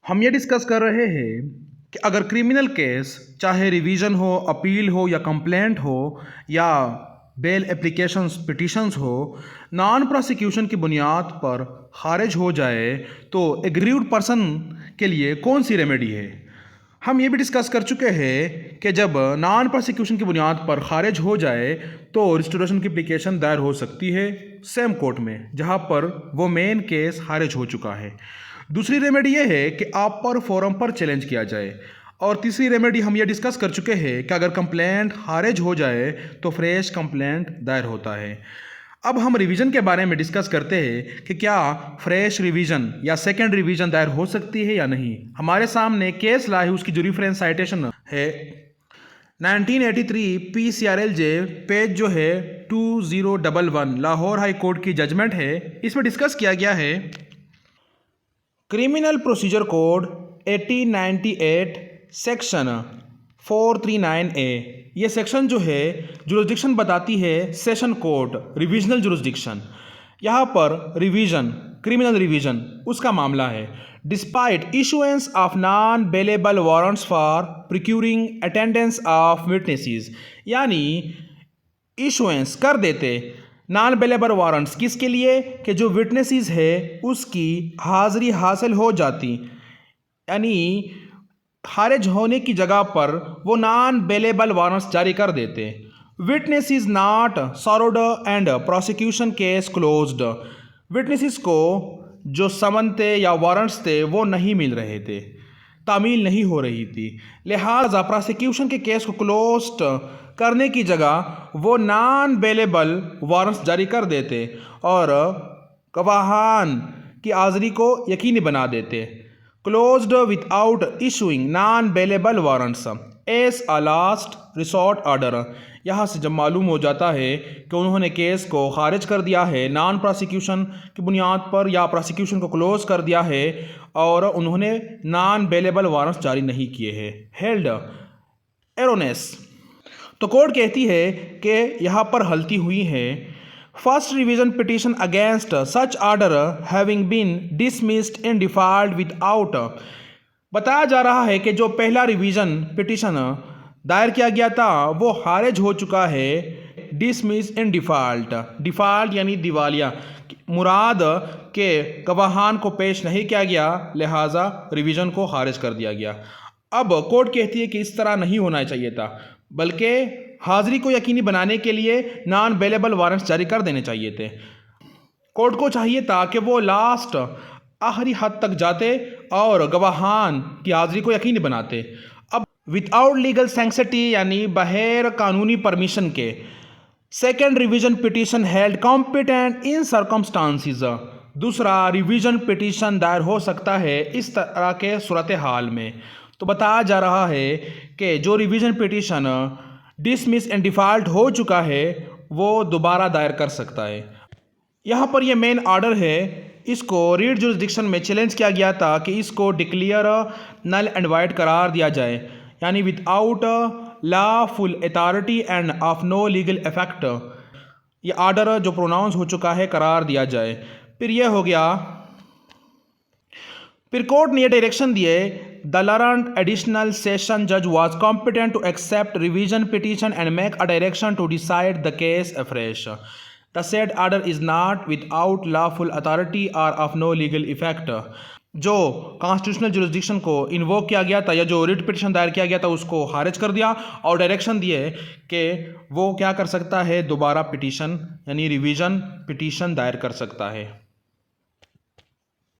हम ये डिस्कस कर रहे हैं कि अगर क्रिमिनल केस चाहे रिवीजन हो, अपील हो या कंप्लेंट हो या बेल एप्लीकेशंस पिटिशंस हो, नॉन प्रोसिक्यूशन की बुनियाद पर खारिज हो जाए तो एग्रीव्ड पर्सन के लिए कौन सी रेमेडी है। हम ये भी डिस्कस कर चुके हैं कि जब नॉन प्रोसिक्यूशन की बुनियाद पर खारिज हो जाए तो रिस्टोरेशन की एप्लीकेशन दायर हो सकती है सेम कोर्ट में जहां पर वो मेन केस खारिज हो चुका है। दूसरी रेमेडी ये है कि आप पर फोरम पर चैलेंज किया जाए, और तीसरी रेमेडी हम ये डिस्कस कर चुके हैं कि अगर कंप्लेंट खारिज हो जाए तो फ्रेश कंप्लेंट दायर होता है। अब हम रिवीजन के बारे में डिस्कस करते हैं कि क्या फ्रेश रिवीजन या सेकंड रिवीजन दायर हो सकती है या नहीं। हमारे सामने केस ला है, उसकी जो रेफरेंस साइटेशन है 1983 PCRLJ पेज जो है 2011 लाहौर हाई कोर्ट की जजमेंट है। इसमें डिस्कस किया गया है criminal procedure code 1898 section 439A। ये सेक्शन जो है जुरिस्डिक्शन बताती है सेशन कोर्ट रिविजनल जुरिस्डिक्शन। यहाँ पर रिवीजन क्रिमिनल रिवीजन उसका मामला है। Despite issuance of non bailable warrants for procuring attendance of witnesses, यानी इशुएंस कर देते नॉन बेलेबल वारंट्स किसके लिए कि जो विटनेसेस है उसकी हाजिरी हासिल हो जाती, यानी खारिज होने की जगह पर वो नॉन बेलेबल वारंट्स जारी कर देते। Witness is not served and prosecution case closed. Witnesses को जो समन थे या वारंट्स थे वो नहीं मिल रहे थे, तामील नहीं हो रही थी, लिहाजा प्रोसिक्यूशन के केस को क्लोज्ड करने की जगह वो नॉन बेलेबल वारंट्स जारी कर देते और गवाहान की हाजिरी को यकीनी बना देते। Closed without issuing non bailable warrants as a last resort order. यहाँ से जब मालूम हो जाता है कि उन्होंने केस को खारिज कर दिया है नॉन प्रोसिक्यूशन की बुनियाद पर या प्रोसिक्यूशन को क्लोज कर दिया है और उन्होंने नॉन बेलेबल वारंट्स जारी नहीं किए हैं, हेल्ड एरोनेस, तो कोर्ट कहती है कि यहाँ पर गलती हुई है। First revision petition against such order having been dismissed in default without. बताया जा रहा है कि जो पहला रिवीजन पिटिशन दायर किया गया था वो खारिज हो चुका है डिसमिस इन डिफॉल्ट। डिफॉल्ट यानी दिवालिया, मुराद के गवाहान को पेश नहीं किया गया, लिहाजा रिवीजन को खारिज कर दिया गया। अब कोर्ट कहती है कि इस तरह नहीं होना चाहिए था, बल्कि हाजिरी को यकीनी बनाने के लिए नॉन बेलेबल वारंट्स जारी कर देने चाहिए थे। कोर्ट को चाहिए था कि वो लास्ट आखिरी हद तक जाते और गवाहान की हाजिरी को यकीनी बनाते। अब विदाउट लीगल सैंक्टिटी यानी बगैर कानूनी परमिशन के second revision petition held competent in circumstances. दूसरा रिवीजन पिटिशन दायर हो सकता है इस तरह के सूरत हाल में। तो बताया जा रहा है कि जो revision petition dismiss and default हो चुका है वो दोबारा दायर कर सकता है। यहाँ पर ये मेन ऑर्डर है, इसको रीड जुरिस्डिक्शन में चैलेंज किया गया था कि इसको डिक्लेयर नल एंड वाइड करार दिया जाए, यानी without lawful authority and of no legal effect. ये ऑर्डर जो प्रोनाउंस हो चुका है करार दिया जाए। फिर ये हो गया, फिर कोर्ट ने ये डायरेक्शन दिए द लर्नड एडिशनल सेशन जज was competent to accept revision petition and make a direction to decide the case afresh. The said order is not without lawful authority और ऑफ नो लीगल इफेक्ट। जो constitutional jurisdiction को invoke किया गया था या जो writ petition दायर किया गया था उसको खारिज कर दिया और डायरेक्शन दिए कि वो क्या कर सकता है, दोबारा पिटिशन यानी रिवीजन पिटिशन दायर कर सकता है।